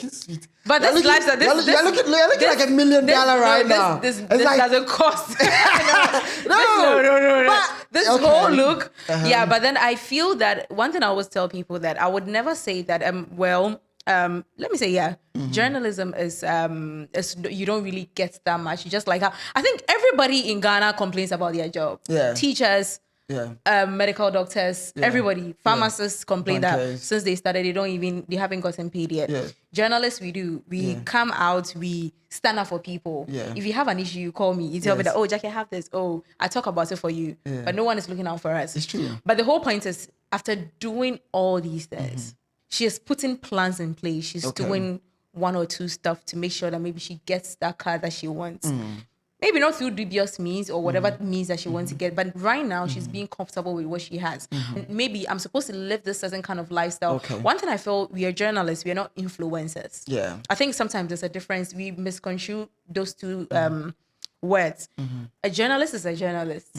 Sweet. But this lifestyle, you're looking like $1 million right now. This like, doesn't cost. no. But this whole look, Uh-huh. But then I feel that one thing I always tell people that I would never say that. Let me say, journalism is you don't really get that much. You just like how I think everybody in Ghana complains about their job. Yeah. Teachers. Yeah. Medical doctors, everybody, pharmacists complain that since they started, they haven't gotten paid yet. Yeah. Journalists, we come out, we stand up for people. Yeah. If you have an issue, you call me. You tell me that, oh, Jackie, I have this. Oh, I talk about it for you. Yeah. But no one is looking out for us. It's true. But the whole point is, after doing all these things, she is putting plans in place. She's doing one or two stuff to make sure that maybe she gets that car that she wants. Maybe not through dubious means or whatever means that she wants to get, but right now she's being comfortable with what she has. And maybe I'm supposed to live this certain kind of lifestyle. Okay. One thing I feel, we are journalists, we are not influencers. Yeah. I think sometimes there's a difference. We misconstrue those two words. A journalist is a journalist.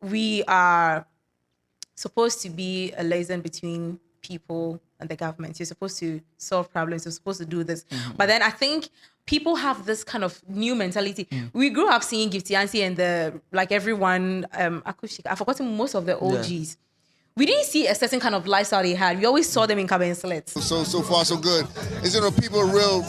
We are supposed to be a liaison between people and the government. You're supposed to solve problems. You're supposed to do this. But then I think people have this kind of new mentality. We grew up seeing Gifty Auntie and everyone, I've forgotten most of the OGs. We didn't see a certain kind of lifestyle they had. We always saw them in cabin slits. So far, so good. It's, people are real,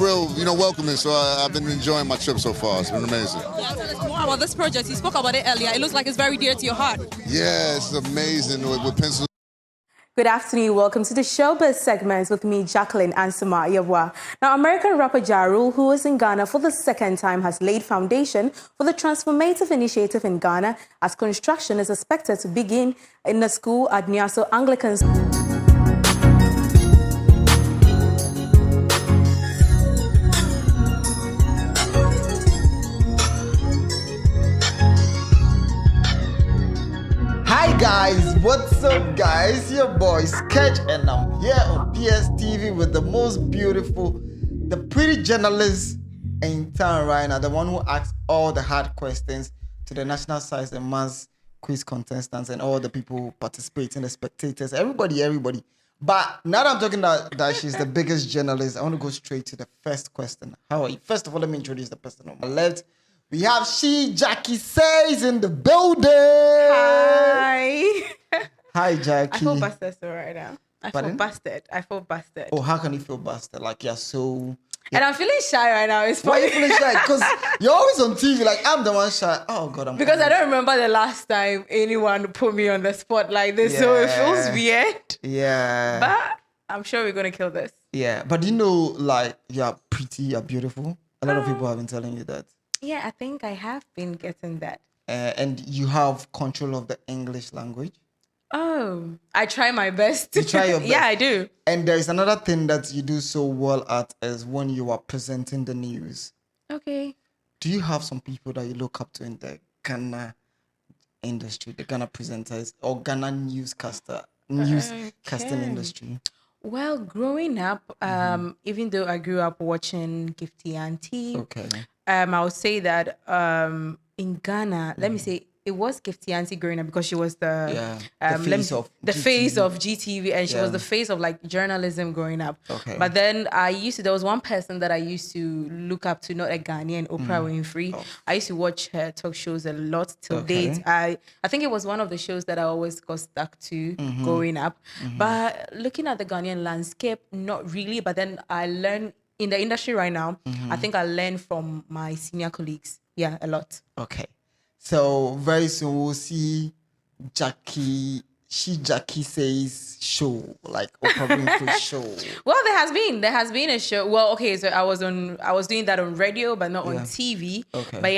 welcoming. So I've been enjoying my trip so far. It's been amazing. Yeah, tell us more about this project. You spoke about it earlier. It looks like it's very dear to your heart. Yeah, it's amazing with pencil. Good afternoon. Welcome to the Showbiz segment with me, Jacqueline Ansuma Yabwa. Now, American rapper Ja Rule, who is in Ghana for the second time, has laid foundation for the transformative initiative in Ghana as construction is expected to begin in the school at Niaso Anglican. Hi guys, what's up guys? Your boy Sketch and I'm here on PSTV with the most beautiful, the pretty journalist in town right now, the one who asks all the hard questions to the National Science and Maths quiz contestants and all the people participating, the spectators, everybody. But now that I'm talking that she's the biggest journalist, I want to go straight to the first question. How are you? First of all, let me introduce the person on my left. We have Jackie Says in the building. Hi. Hi, Jackie. I feel busted right now. I Pardon? feel busted. Oh, how can you feel busted? Like you're so... And I'm feeling shy right now. It's Why are funny. you feeling shy? Because you're always on TV. Like, I'm the one shy. Oh, God, Because I don't remember the last time anyone put me on the spot like this. So it feels weird. Yeah. But I'm sure we're going to kill this. Yeah. But like, you're pretty, you're beautiful. A lot of people have been telling you that. Yeah, I think I have been getting that. And you have control of the English language. Oh, I try my best. You try your best. Yeah, I do. And there's another thing that you do so well at is when you are presenting the news. Okay. Do you have some people that you look up to in the Ghana industry, the Ghana presenters or Ghana newscasting industry? Well, growing up, even though I grew up watching Gifty Auntie, Okay. I would say that in Ghana, let me say, it was Gifty Auntie growing up because she was the face of GTV, and she was the face of like journalism growing up. Okay. But then there was one person that I used to look up to, not a Ghanaian, Oprah Winfrey. Oh. I used to watch her talk shows a lot till date. I think it was one of the shows that I always got stuck to growing up. But looking at the Ghanaian landscape, not really. But then I learned in the industry right now, I think I learned from my senior colleagues. Yeah, a lot. Okay. So very soon we'll see Jackie Says show, like Oprah Winfrey show. Well, there has been a show. Well, okay, so I was doing that on radio, but not on TV. Okay. But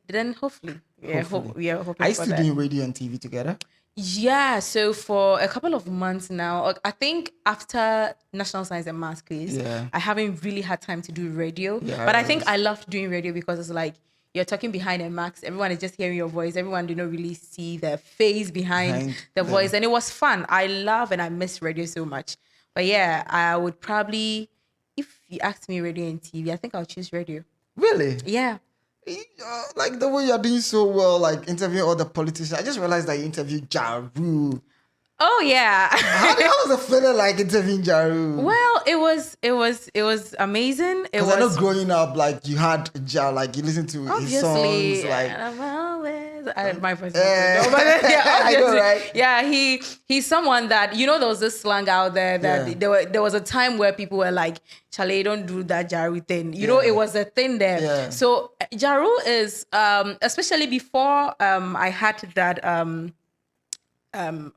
then hopefully. Hoping Are you for still that. doing radio and TV together? Yeah, so for a couple of months now, I think after National Science and Maths quiz, I haven't really had time to do radio. Yeah, but I think I loved doing radio because it's like you're talking behind a max. Everyone is just hearing your voice. Everyone did not really see the face behind the voice. And it was fun. I love and I miss radio so much. But yeah, I would probably, if you asked me radio and TV, I think I'll choose radio. Really? Yeah. Like the way you're doing so well, like interviewing all the politicians. I just realized that you interviewed Ja Rule. Oh, yeah. How was the feeling like interviewing Ja Rule? Well, it was amazing. It Because I know was growing up, like you had Ja, like you listen to his songs, like and I'm always, my voice. Eh, No, but yeah, I know, obviously, right? yeah. He's someone that there was this slang out there that Yeah. there was a time where people were like, "Charlie, don't do that Jaru thing." Yeah. It was a thing there. Yeah. So Jaru is especially before I had that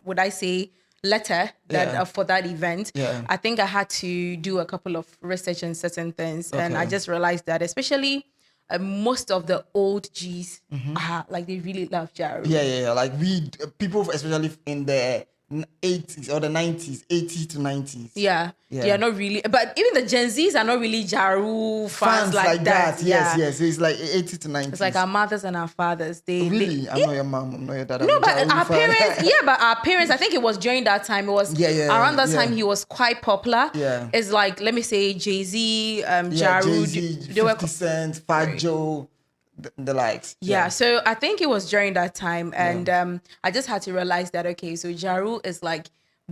would I say letter that Yeah. for that event. Yeah. I think I had to do a couple of research on certain things, and I Okay. just realized that especially most of the old G's are like they really love Jaru. yeah. Like people, especially in the 80s or the 90s, 80s to 90s. Yeah, Yeah. they are not really, but even the Gen Zs are not really Jaru fans like that. Yes, Yeah. yes. So it's like 80s to 90s. It's like our mothers and our fathers. Really? They I'm not your mom. I'm not your dad. I'm no, a but Jaru our fan. parents, but our parents, I think it was during that time. It was around that time he was quite popular. Yeah. It's like, let me say Jay-Z, Yeah, Jaru. Jay-Z, they were 50 Cent, Fat Joe, the likes. Yeah, so I think it was during that time, and I just had to realize that okay, so Jaru is like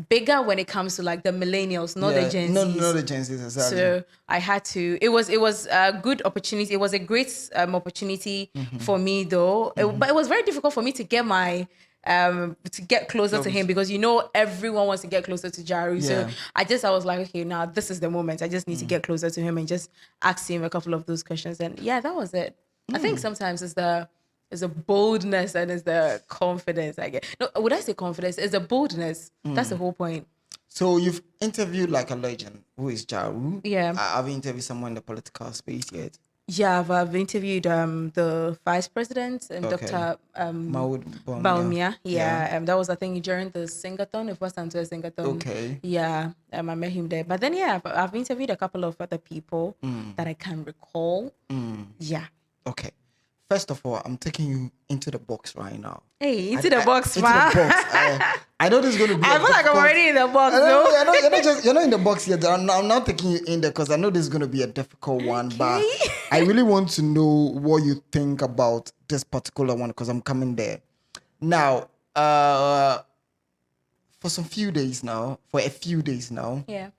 bigger when it comes to like the millennials, not the Gen Zs. No, the Gen Zs, exactly. So I had to. It was a good opportunity. It was a great opportunity for me, though. But it was very difficult for me to get my to get closer to him because everyone wants to get closer to Jaru. So I was like, okay, now this is the moment. I just need to get closer to him and just ask him a couple of those questions. And yeah, that was it. I think sometimes it's the boldness and it's the confidence I get. No, would I say confidence? It's the boldness. That's the whole point. So you've interviewed like a legend who is Jaru. Yeah. Have you interviewed someone in the political space yet? Yeah, I've interviewed the vice president and Okay. Dr. Maud Baumia. Yeah. That was I think during the Singathon, it was to a Singathon. Okay. Yeah, I met him there. But then I've interviewed a couple of other people that I can recall. Yeah. Okay. First of all, I'm taking you into the box right now. Hey, into the box, into man. the box. I know this is going to be. I feel like I'm already in the box, No, though. you're not in the box yet. I'm not taking you in there because I know this is going to be a difficult one. But I really want to know what you think about this particular one because I'm coming there. Now, for a few days now, Yeah.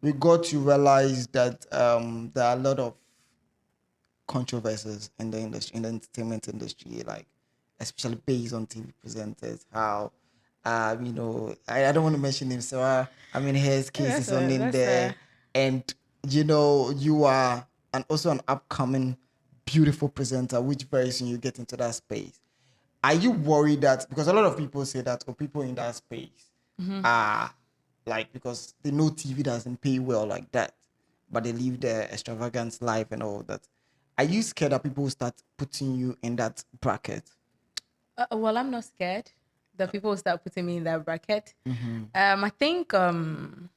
we got to realize that there are a lot of controversies in the industry, in the entertainment industry, like especially based on TV presenters. How, I don't want to mention him, so his case is on in there, and you are also an upcoming beautiful presenter, which very soon you get into that space. Are you worried that because a lot of people say that, or people in that space are like because they know TV doesn't pay well like that, but they live their extravagant life and all that. Are you scared that people will start putting you in that bracket? Well, I'm not scared that people will start putting me in that bracket. I think the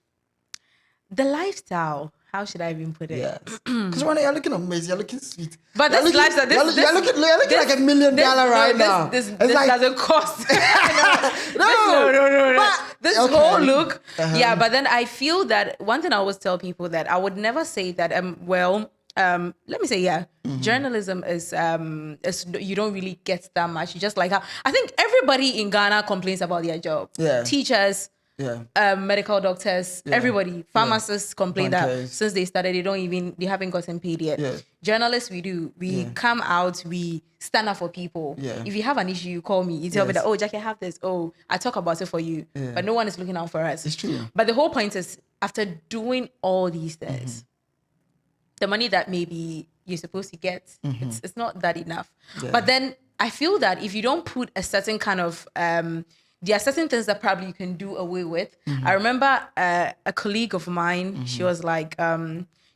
lifestyle. How should I even put it? Yes. Because when you're looking amazing, you're looking sweet. But you're this lifestyle, you're looking like $1 million right now. This It's like, doesn't cost. no. But this Okay. whole look, yeah. But then I feel that one thing I always tell people that I would never say that. Let me say, journalism is you don't really get that much. You just like how I think everybody in Ghana complains about their job. Yeah. Teachers. Yeah. Medical doctors, everybody, pharmacists complain that Bankers. since they started, they haven't gotten paid yet. Yeah. Journalists, we come out, we stand up for people. Yeah. If you have an issue, you call me. You tell me Yes. that, oh, Jackie, I have this. Oh, I talk about it for you. Yeah. But no one is looking out for us. It's true. But the whole point is, after doing all these things, the money that maybe you're supposed to get, it's not that enough. Yeah. But then I feel that if you don't put a certain kind of there are certain things that probably you can do away with. I remember a colleague of mine, she was like,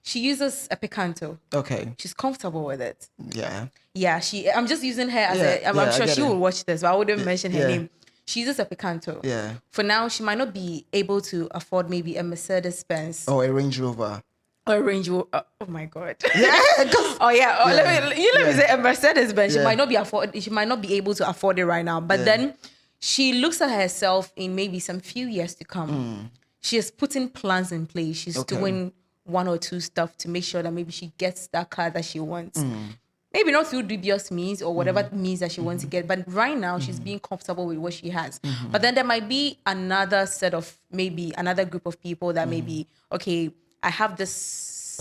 she uses a Picanto. Okay. She's comfortable with it. Yeah. Yeah, I'm just using her as I'm I sure get she it. will watch this, but I wouldn't mention her Yeah. name. She uses a Picanto. Yeah. For now, she might not be able to afford maybe a Mercedes-Benz Or a Range Rover. or a Range Rover. Oh my God. Yeah. 'Cause- Oh yeah. Oh, let me say a Mercedes-Benz. Yeah. She might not be able to afford it right now. But then she looks at herself in maybe some few years to come. She is putting plans in place. She's doing one or two stuff to make sure that maybe she gets that car that she wants. Maybe not through dubious means or whatever means that she wants to get, but right now she's being comfortable with what she has. But then there might be another set of maybe another group of people that maybe, okay, I have this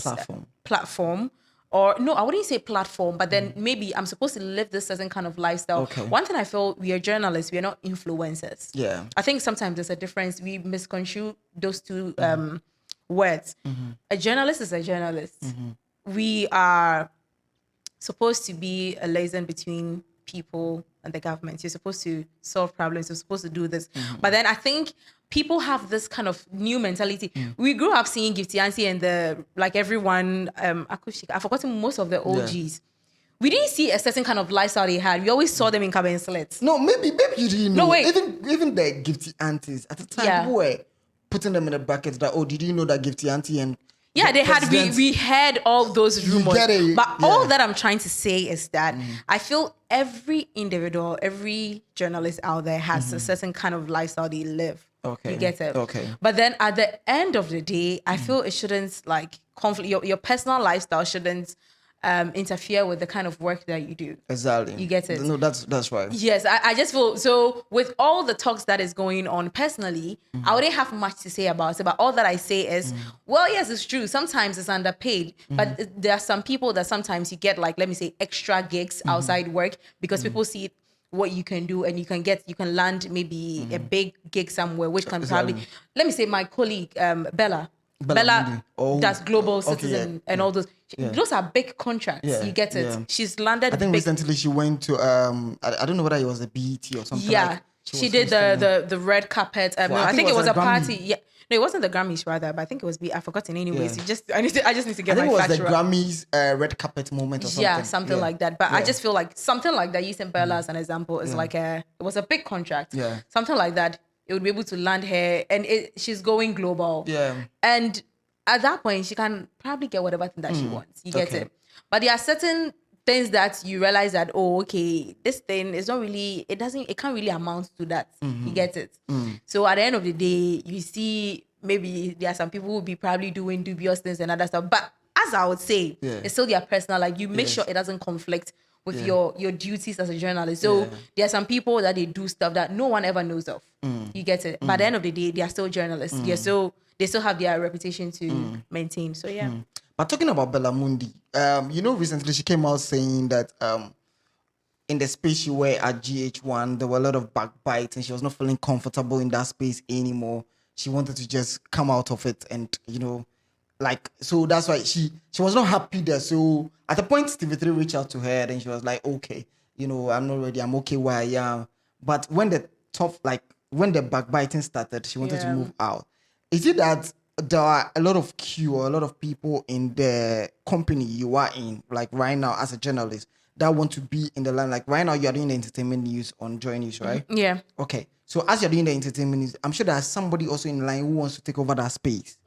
Platform. or no, I wouldn't say platform, but then maybe I'm supposed to live this certain kind of lifestyle. Okay. One thing I feel, we are journalists, we are not influencers. Yeah. I think sometimes there's a difference. We misconstrue those two words. A journalist is a journalist. We are supposed to be a liaison between people and the government. You're supposed to solve problems. You're supposed to do this. But then I think people have this kind of new mentality. We grew up seeing Gifty Auntie and everyone, I've forgotten most of the OGs. We didn't see a certain kind of lifestyle they had. We always saw them in cabin slits. No, maybe you didn't know. No, wait. Even the Gifty Aunties at the time, Yeah. people were putting them in a bracket that, did you know that Gifty Auntie and Yeah, the they had. president- We heard all those rumors. get it, But yeah. all that I'm trying to say is that I feel every individual, every journalist out there has a certain kind of lifestyle they live. Okay. You get it? Okay. But then at the end of the day, I feel it shouldn't conflict. Your personal lifestyle shouldn't interfere with the kind of work that you do. Exactly. You get it? No, that's right. Yes, I just feel so with all the talks that is going on personally, I wouldn't have much to say about it. But all that I say is, well, yes, it's true. Sometimes it's underpaid, but there are some people that sometimes you get let me say, extra gigs outside work because people see what you can do and you can land maybe a big gig somewhere, which can probably, let me say my colleague, Bella Mundi. Oh, does Global okay, Citizen yeah, and all those. Those are big contracts. Yeah, You get it. yeah. She's landed. I think big, recently she went to I don't know whether it was a BET or something. yeah, she did the red carpet. No, I think it was a Grammy. party. Yeah, no, it wasn't the Grammys rather, but I think it was. I've forgotten. Anyways, Yeah. I just need to I get think my it was the facts right. Grammys red carpet moment or something. Yeah, something like that. But I Yeah. just feel like something like that, using Bella as an example, is it was a big contract. Yeah. Something like that, it would be able to land her, and she's going global. Yeah. And at that point, she can probably get whatever thing that she wants. You get Okay. it? But there are certain things that you realize that, okay, this thing is not really, it can't really amount to that. You get it? So at the end of the day, you see maybe there are some people who will be probably doing dubious things and other stuff. But as I would say, it's still their personal, you make sure it doesn't conflict with your duties as a journalist. So there are some people that they do stuff that no one ever knows of. You get it? But at the end of the day, they are still journalists. They still have their reputation to maintain. So yeah. But talking about Bella Mundi, recently she came out saying that in the space she were at GH1, there were a lot of backbites and she was not feeling comfortable in that space anymore. She wanted to just come out of it and, so that's why she was not happy there. So at a point, TV3 reached out to her and she was like, okay, I'm not ready. I'm okay where I am. But when when the backbiting started, she wanted to move out. Is it that there are a lot of a lot of people in the company you are in, right now as a journalist, that want to be in the line? Like right now, you're doing the entertainment news on Joy News, right? Yeah. Okay. So as you're doing the entertainment news, I'm sure there's somebody also in line who wants to take over that space.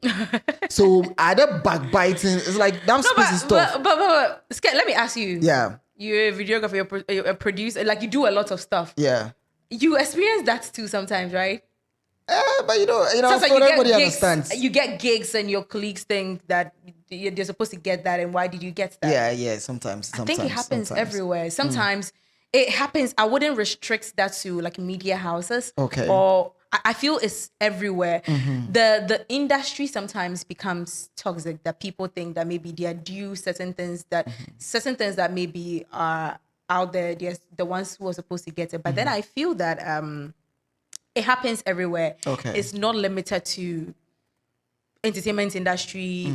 So either backbiting, it's like that space is tough. But Skate, let me ask you. Yeah. You're a videographer, you're a producer, you do a lot of stuff. Yeah. You experience that too sometimes, right? But Sounds like so you get everybody gigs, understands. you get gigs and your colleagues think that you're supposed to get that, and why did you get that? Yeah, sometimes. I think it happens everywhere. Sometimes it happens. I wouldn't restrict that to media houses. Okay. Or I feel it's everywhere. The industry sometimes becomes toxic, that people think that maybe they are due certain things that maybe are out there. There's the ones who are supposed to get it. But then I feel that it happens everywhere. Okay. It's not limited to entertainment industry,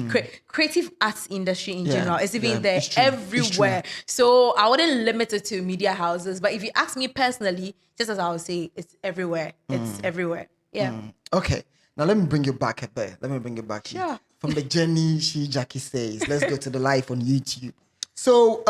creative arts industry in general. It's even there it's true. everywhere. So I wouldn't limit it to media houses. But if you ask me personally, just as I would say, it's everywhere. It's everywhere. Yeah. Okay. Now let me bring you back a bit. Sure. From the journey Jackie says, let's go to the life on YouTube. So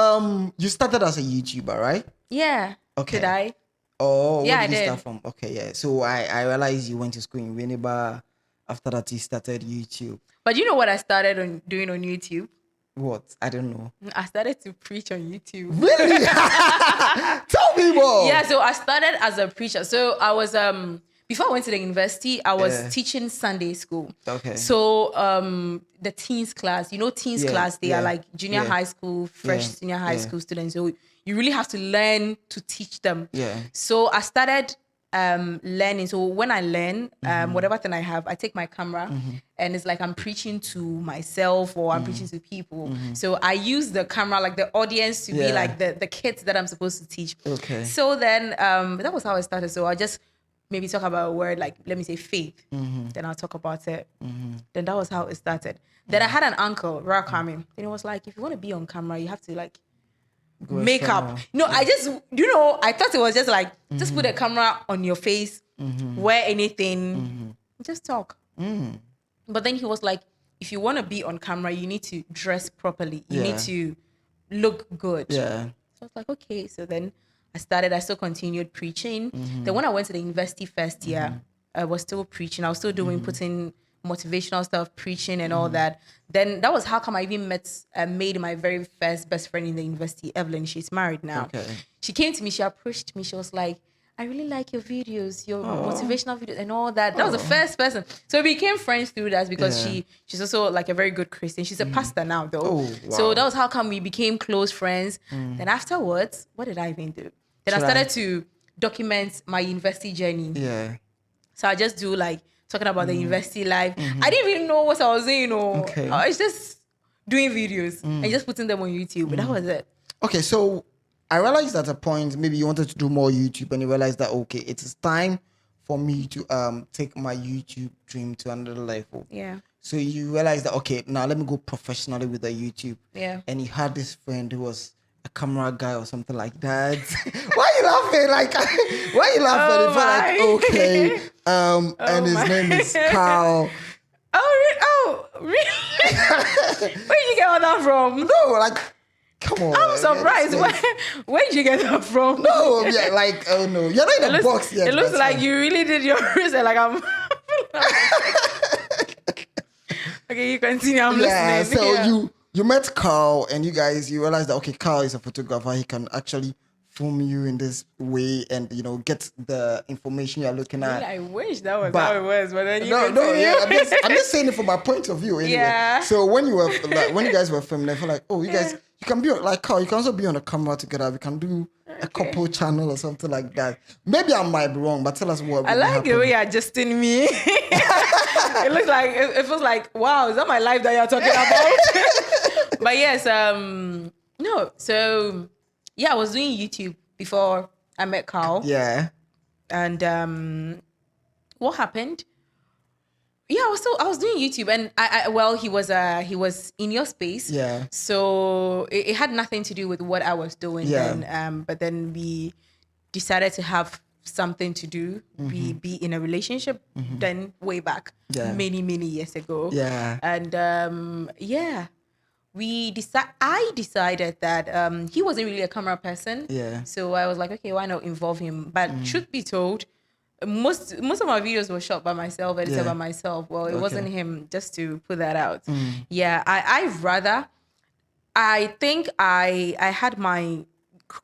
you started as a YouTuber, right? Yeah. Okay. Did I? Oh, Yeah, where did I you did. start from? Okay, yeah. So I realized you went to school in Winneba. After that, you started YouTube. But you know what I started doing on YouTube? What? I don't know. I started to preach on YouTube. Really? Tell me more. Yeah, so I started as a preacher. So I was before I went to the university, I was Yeah. teaching Sunday school. Okay. So the teens class, teens Yeah, class, they yeah, are like junior yeah. high school, fresh Yeah, senior high yeah. school students. So you really have to learn to teach them. Yeah. So I started learning. So when I learn, whatever thing I have, I take my camera and it's like I'm preaching to myself or I'm preaching to people. So I use the camera, like the audience, to be like the kids that I'm supposed to teach. Okay. So then that was how it started. So I just maybe talk about a word like, let me say faith. Then I'll talk about it. Then that was how it started. Then I had an uncle, Rakami, and he was like, if you want to be on camera, you have to like make up. No, I just, I thought it was just like, just put a camera on your face, wear anything, just talk. But then he was like, if you want to be on camera, you need to dress properly. You need to look good. Yeah. So I was like, okay. So then I still continued preaching. Then when I went to the university first year, I was still preaching. I was still doing, putting motivational stuff, preaching and all that. Then that was how come I even made my very first best friend in the university, Evelyn. She's married now. Okay. She came to me, she approached me. She was like, I really like your videos, your motivational videos and all that. That was the first person. So we became friends through that because she's also like a very good Christian. She's a pastor now though. Oh, wow. So that was how come we became close friends. Then afterwards, what did I even do? Then I started to document my university journey. Yeah. So I just do like talking about the university life. I didn't even know what I was doing, Okay. I was just doing videos and just putting them on YouTube. But that was it. Okay, so I realized at a point maybe you wanted to do more YouTube and you realized that okay, it is time for me to take my YouTube dream to another level. Yeah. So you realized that okay, now let me go professionally with the YouTube. Yeah. And you had this friend who was a camera guy or something like that. Why are you laughing? Like, why are you laughing? Oh It's like, okay. And his name is Carl. Oh, really? Where did you get all that from? No, like, come on. I'm surprised. Where did you get that from? No, yeah, like, oh no. You're not in the box yet. It looks but, like you really did your research. Like I'm. Okay, you continue. I'm listening. So you met Carl and you realized that okay, Carl is a photographer. He can actually film you in this way and get the information you're looking at. I wish that was how it was, but then I'm just saying it from my point of view anyway. Yeah. So when you guys were filming, I feel like, oh, you guys, you can be like Carl, you can also be on a camera together. We can do a couple channel or something like that. Maybe I might be wrong, but tell us what. I like the way you're adjusting me. It looks like it feels like, wow, is that my life that you're talking about? But yes, no. So yeah, I was doing YouTube before I met Carl. Yeah. And what happened? Yeah, I was doing YouTube, and he was in your space. Yeah. So it had nothing to do with what I was doing. Yeah. Then, but then we decided to have something to do. We be in a relationship. Then way back, many years ago. Yeah. And I decided that he wasn't really a camera person. Yeah. So I was like, okay, why not involve him? But truth be told, most of my videos were shot by myself, edited by myself. Well, it wasn't him, just to put that out. Yeah, I think I had my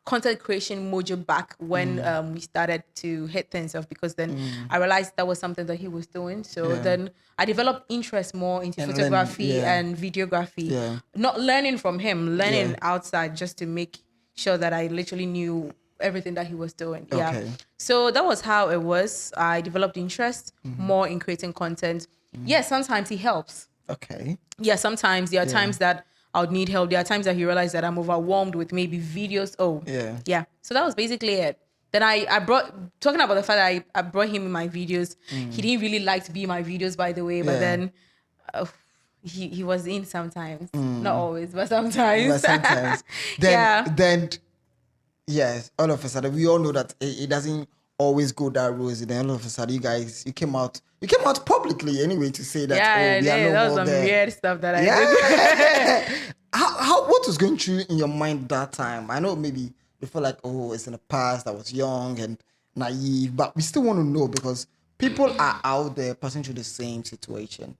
content creation mojo back when we started to hit things off, because then I realized that was something that he was doing. So then I developed interest more into photography and videography. Yeah. Not learning from him, learning outside, just to make sure that I literally knew everything that he was doing. Okay. Yeah. So that was how it was. I developed interest more in creating content. Yeah, sometimes he helps. Okay. Yeah, sometimes there are times that I would need help. There are times that he realized that I'm overwhelmed with maybe videos. Oh, yeah. So that was basically it. Then talking about the fact that I brought him in my videos. He didn't really like to be in my videos, by the way, but then he was in sometimes. Not always, but sometimes. Then yes, all of a sudden we all know that it doesn't always go that rosy. Then all of a sudden you came out publicly anyway to say that we are no that was more some there. weird stuff that I did. What was going through in your mind that time? I know maybe you feel like, oh, it's in the past, I was young and naive, but we still want to know because people are out there passing through the same situation.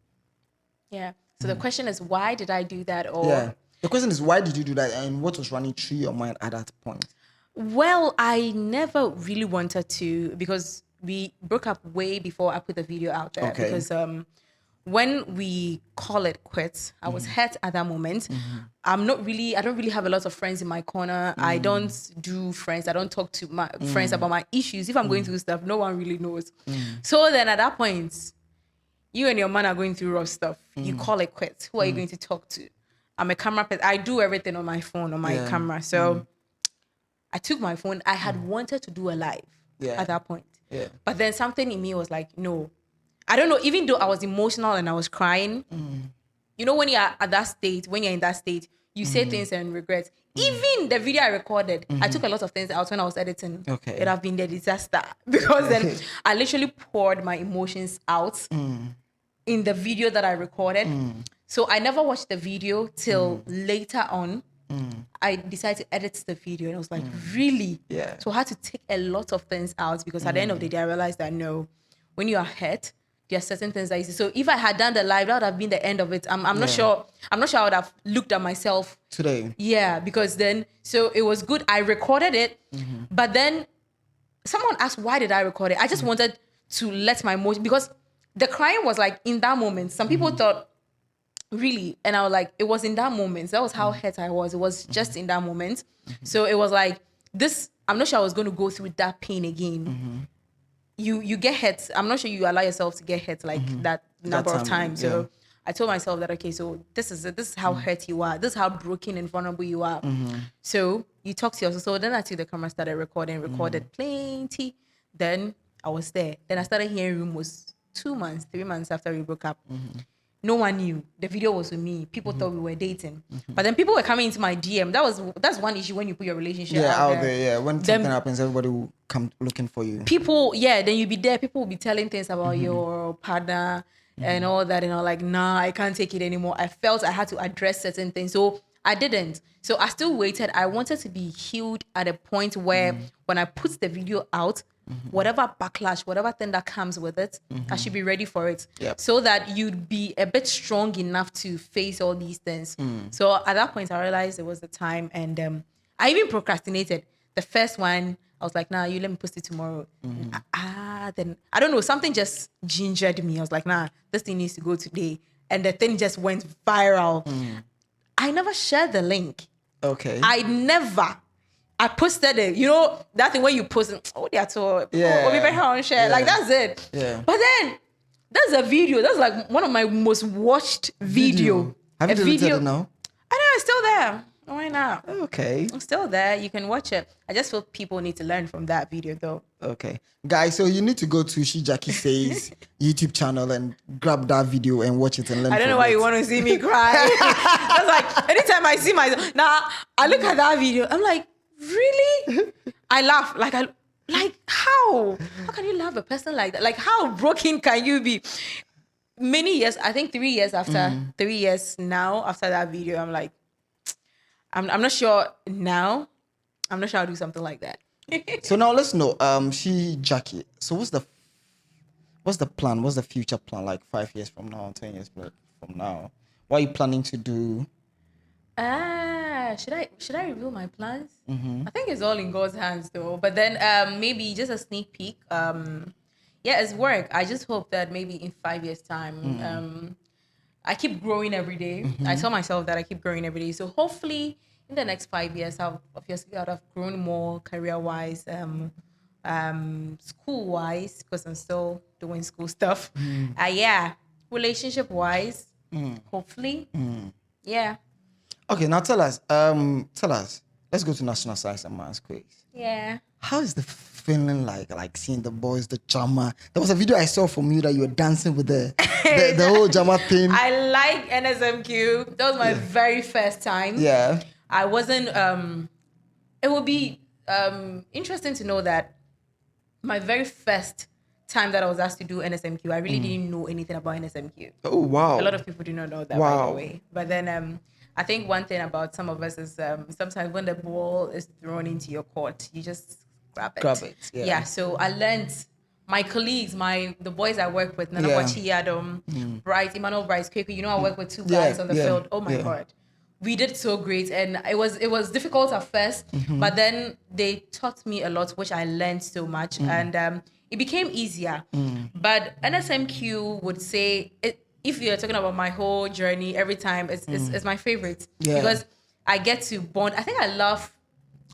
Yeah. So the question is, why did I do that? The question is, why did you do that, and what was running through your mind at that point? Well, I never really wanted to, because we broke up way before I put the video out there. Okay. Because when we call it quits, I was hurt at that moment. I don't really have a lot of friends in my corner. I don't do friends. I don't talk to my friends about my issues. If I'm going through stuff, no one really knows. So then at that point, you and your man are going through rough stuff. You call it quits. Who are you going to talk to? I'm a camera person. I do everything on my phone, on my camera. So I took my phone. I had wanted to do a live at that point. Yeah. But then something in me was like, no. I don't know, even though I was emotional and I was crying, you know, when you're at that state, when you're in that state, you say things and regret. Even the video I recorded, I took a lot of things out when I was editing. Okay. It have been a disaster because then I literally poured my emotions out in the video that I recorded. So I never watched the video till later on. I decided to edit the video and I was like, really? Yeah. So I had to take a lot of things out because at the end of the day, I realized that no, when you are hurt, there are certain things that you see. So if I had done the live, that would have been the end of it. I'm not sure. I'm not sure I would have looked at myself today. Yeah, because then, so it was good. I recorded it, but then someone asked, why did I record it? I just wanted to let my emotion, because the crying was like in that moment. Some people thought, really? And I was like, it was in that moment. That was how hurt I was. It was just in that moment. So it was like, this, I'm not sure I was going to go through that pain again. You get hurt. I'm not sure you allow yourself to get hurt like that number of times. So I told myself that, okay, so this is it. This is how hurt you are. This is how broken and vulnerable you are. So you talk to yourself. So then I took the camera, started recorded plenty. Then I was there. Then I started hearing rumors 2 months, 3 months after we broke up. No one knew. The video was with me. People thought we were dating. But then people were coming into my DM. That's one issue when you put your relationship out there. Yeah, when something happens, everybody will come looking for you. People, then you be there. People will be telling things about your partner and all that. And I'm like, nah, I can't take it anymore. I felt I had to address certain things. So I didn't. So I still waited. I wanted to be healed at a point where when I put the video out, whatever backlash, whatever thing that comes with it, I should be ready for it. So that you'd be a bit strong enough to face all these things. So at that point, I realized it was the time. And I even procrastinated. The first one, I was like, nah, you let me post it tomorrow. Then, I don't know, something just gingered me. I was like, nah, this thing needs to go today. And the thing just went viral. I never shared the link. Okay. I posted it. You know, that thing when you post it, that's all. Share. Like, that's it. Yeah. But then, that's a video. That's like one of my most watched video. Have you deleted it now? I know, it's still there. Why not? Okay. It's still there. You can watch it. I just feel people need to learn from that video, though. Okay. Guys, so you need to go to She Jackie Says YouTube channel and grab that video and watch it and learn. I don't know why you want to see me cry. That's like, anytime I see myself, now I look at that video, I'm like, really? I laugh. Like how? How can you love a person like that? Like, how broken can you be? Many years, I think 3 years after, 3 years now after that video, I'm like, I'm not sure now. I'm not sure I'll do something like that. So now let's know, She Jackie. So what's the plan? What's the future plan? Like 5 years from now, 10 years from now? What are you planning to do? Should I reveal my plans? I think it's all in God's hands though. But then maybe just a sneak peek. It's work. I just hope that maybe in 5 years' time, I keep growing every day. I tell myself that I keep growing every day. So hopefully in the next 5 years, I'll have grown more career-wise, school-wise, because I'm still doing school stuff. Relationship-wise, hopefully. Yeah. Okay, now tell us. Let's go to National Science and Maths quiz. Yeah. How is the feeling like seeing the boys, the drama? There was a video I saw from you that you were dancing with the whole drama thing. I like NSSMQ. That was my very first time. Yeah. I wasn't. It would be interesting to know that my very first time that I was asked to do NSMQ, I really didn't know anything about NSMQ. Oh wow! A lot of people do not know that, by the way. But then I think one thing about some of us is sometimes when the ball is thrown into your court, you just grab it. Yeah. So I learned. My colleagues, the boys I work with, Nana Wachi Adam, Bright, Emmanuel Bright, Kweko, I work with two guys on the field. Oh my God. We did so great, and it was difficult at first, but then they taught me a lot, which I learned so much, and it became easier. But NSMQ would say if you're talking about my whole journey, every time it's my favorite because I get to bond. I think I love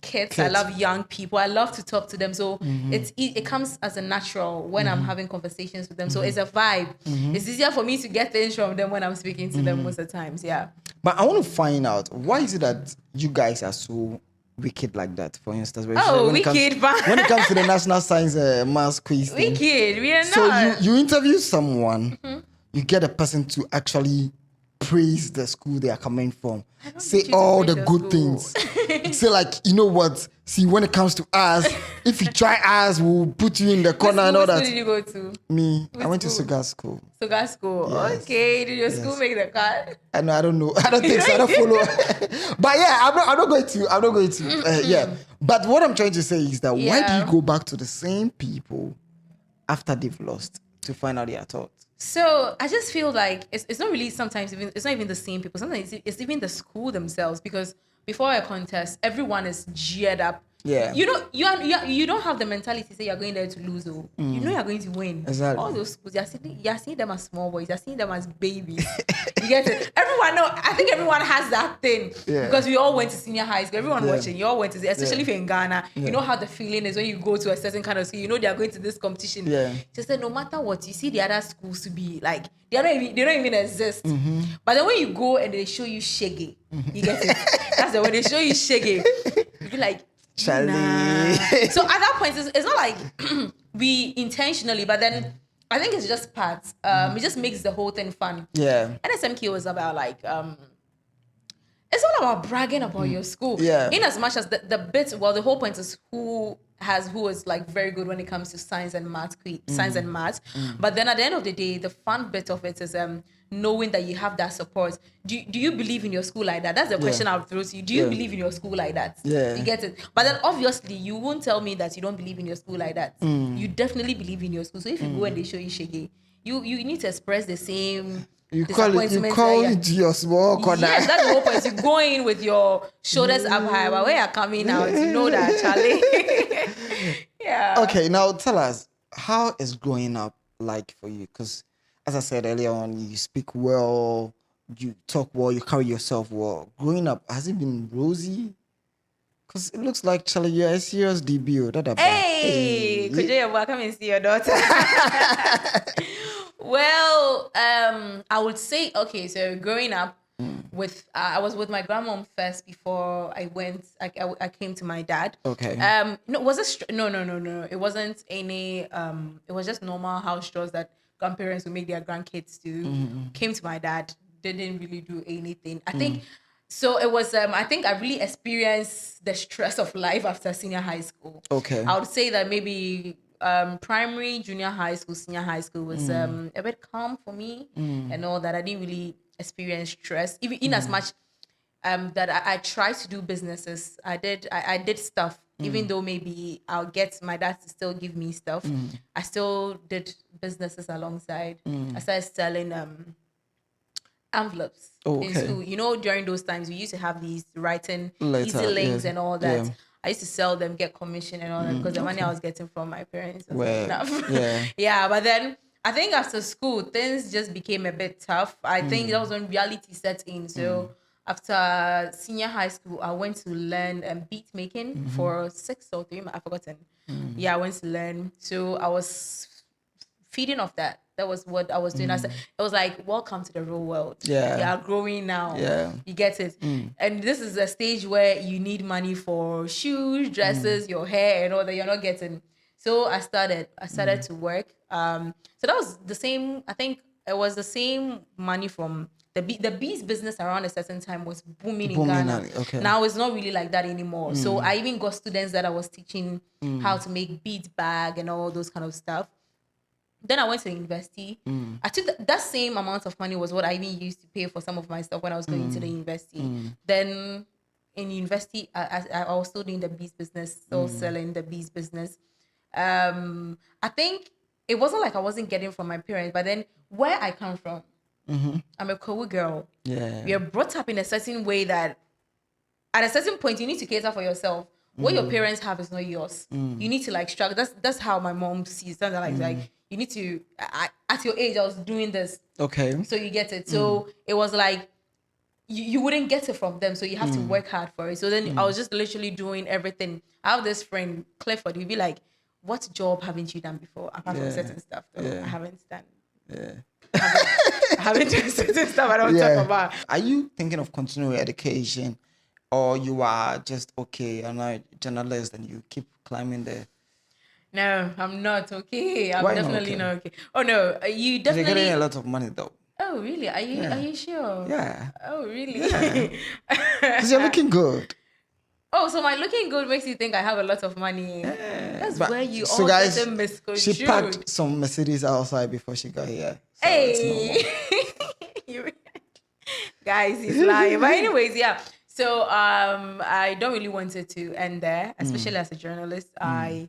kids. I love young people. I love to talk to them. So it comes as a natural when I'm having conversations with them. So it's a vibe. It's easier for me to get things from them when I'm speaking to them most of the times. Yeah. But I want to find out, why is it that you guys are so wicked like that? For instance, when wicked. when it comes to the national science maths quiz thing. Wicked. We are not. So you interview someone, you get a person to actually praise the school they are coming from, say all the good things. Say like, you know what? See, when it comes to us, if you try us, we'll put you in the corner and all that. Which school did you go to? Me, I went to Sugar School. Sugar School. Yes. Okay. Did your school make the cut? I don't know. I don't think so. I don't follow. But yeah, I'm not going to. Yeah. But what I'm trying to say is that why do you go back to the same people after they've lost to find out their thoughts? So I just feel like it's not really sometimes even it's not even the same people. Sometimes it's even the school themselves, because before a contest, everyone is geared up. Yeah. You know, you don't have the mentality to say you're going there to lose. You know you're going to win. Exactly. All those schools, you're seeing them as small boys. You're seeing them as babies. You get it? I think everyone has that thing. Yeah. Because we all went to senior high school. Everyone watching, you all went to, especially if you're in Ghana, you know how the feeling is when you go to a certain kind of school. You know they are going to this competition. Yeah. Just that no matter what, you see the other schools to be like, they don't even exist. But then when you go and they show you shaggy, you get it? That's the way they show you shaggy. You be like, Charlie. nah. So at that point, it's not like we intentionally, but then I think it's just part. It just makes the whole thing fun. Yeah. NSSMQ was about like it's all about bragging about your school. Yeah. In as much as the whole point is who is like very good when it comes to science and math. But then at the end of the day, the fun bit of it is knowing that you have that support. Do you believe in your school like that? That's the question I'll throw to you. Do you believe in your school like that? Yeah. You get it? But then obviously you won't tell me that you don't believe in your school like that. You definitely believe in your school. So if you go and they show you shaggy, you need to express the same. You call it your small corner. Yes, that's the whole point. You go in with your shoulders up high, but when you're coming out, you know that, Charlie. Yeah. Okay, now tell us, how is growing up like for you? Because as I said earlier on, you speak well, you talk well, you carry yourself well. Growing up, has it been rosy? Because it looks like, Charlie, you're a serious debut. Hey, could you come and see your daughter? Well, I would say, okay, so growing up I was with my grandmom first before I went. I came to my dad. Okay. No, was it? No. It wasn't any. It was just normal house chores that grandparents would make their grandkids do. Came to my dad. Didn't really do anything. I think. So it was. I think I really experienced the stress of life after senior high school. Okay. I would say that maybe. Primary, junior high school, senior high school was a bit calm for me and all that. I didn't really experience stress, even in as much that I tried to do businesses. I did stuff, even though maybe I'll get my dad to still give me stuff. I still did businesses alongside. I started selling envelopes in school. You know, during those times we used to have these writing easy links and all that. I used to sell them, get commission and all that because the money I was getting from my parents was enough. Yeah, but then I think after school, things just became a bit tough. I think that was when reality set in. So after senior high school, I went to learn beat making for 6 or 3 months. I've forgotten. Yeah, I went to learn. So I was feeding off that. That was what I was doing. It was like, welcome to the real world. Yeah. You are growing now. Yeah. You get it. And this is a stage where you need money for shoes, dresses, your hair, and all that you're not getting. So I started to work. So that was the same, I think it was the same money from the bees business around a certain time was booming in Ghana. Okay. Now it's not really like that anymore. So I even got students that I was teaching how to make bead bag and all those kind of stuff. Then I went to university. I took that same amount of money was what I even used to pay for some of my stuff when I was going to the university. Then in university, I was still doing the bees business, still selling the bees business. I think it wasn't like I wasn't getting from my parents, but then where I come from, I'm a Kowu girl. Yeah. We are brought up in a certain way that at a certain point, you need to cater for yourself. What your parents have is not yours. You need to like struggle. That's how my mom sees it. Like you need to. At your age, I was doing this. Okay. So you get it. So it was like you wouldn't get it from them. So you have to work hard for it. So then I was just literally doing everything. I have this friend, Clifford. He'd be like, "What job haven't you done before? Apart from certain stuff, though, I haven't done." Yeah. I haven't done certain stuff I don't talk about. Are you thinking of continuing education, or you are just okay? I'm not a journalist, and you keep climbing there? No, I'm not okay. I'm Why not definitely okay? not okay. Oh no, you You're definitely. getting a lot of money though. Oh really? Are you sure? Yeah. Oh really? Because you're looking good. Oh, so my looking good makes you think I have a lot of money. That's But- where you so all guys, get misconstrued. she packed some Mercedes outside before she got here. So Hey, You- guys, he's lying. But anyways, yeah. So I don't really want it to end there, especially as a journalist. I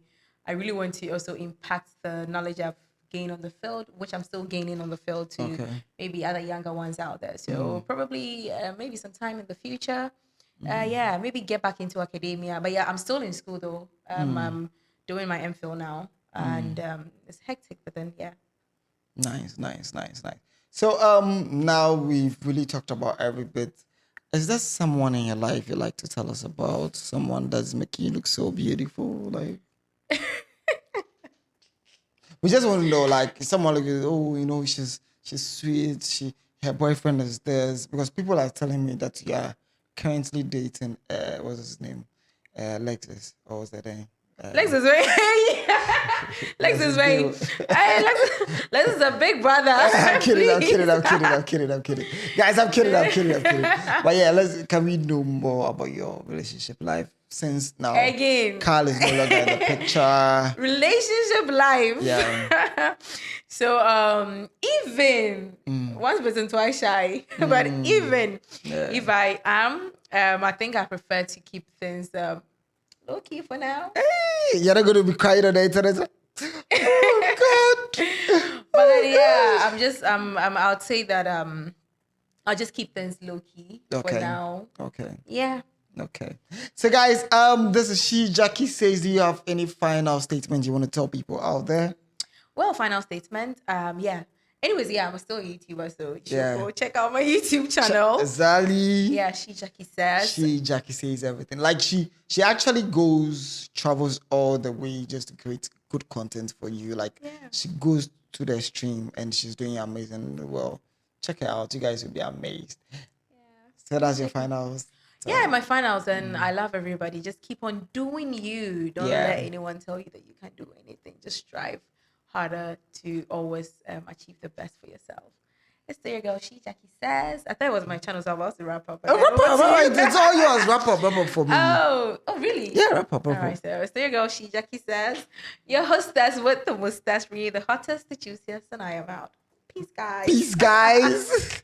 really want to also impact the knowledge I've gained on the field, which I'm still gaining on the field, to maybe other younger ones out there. So probably maybe sometime in the future. Yeah, maybe get back into academia. But yeah, I'm still in school though. I'm doing my MPhil now, and it's hectic. But then yeah. Nice. So now we've really talked about every bit. Is there someone in your life you like to tell us about? Someone that's making you look so beautiful, like. We just want to know, like, someone like, oh, you know, she's sweet. Her boyfriend is this, because people are telling me that you are currently dating. What's his name? Lexus. Or was that name? Lexus, right? Lexus, right? Hey, Lexus is a big brother. I'm kidding. Please. Guys, I'm kidding. But yeah, can we know more about your relationship life? Since now, Again. Carl is no longer in the picture. Relationship life. Yeah. So even once bitten, twice shy. But even if I am, I think I prefer to keep things low key for now. Hey, you're not going to be crying on the internet. Oh God. But then, yeah, I'll say that I'll just keep things low key for now. Okay. Yeah. Okay. So guys, this is She Jackie Says. Do you have any final statement you want to tell people out there? Well, final statement. Yeah. Anyways, yeah, I'm still a YouTuber, so Yeah. go check out my YouTube channel. Zali. Yeah, She Jackie Says. She Jackie Says everything. Like she actually travels all the way just to create good content for you. Like she goes to the stream and she's doing amazing. Well, check it out. You guys will be amazed. Yeah. So that's your finals. Yeah, my finals, and I love everybody. Just keep on doing you. Don't let anyone tell you that you can't do anything. Just strive harder to always achieve the best for yourself. It's there you go. She Jackie Says. I thought it was my channel, so I was about to wrap up. Wrap up. It's all yours. Wrap up for me. Oh, really? Yeah, wrap up. All right, so there you go. She Jackie Says. Your hostess with the mustache, really the hottest, the juiciest, and I am out. Peace, guys. Peace, guys.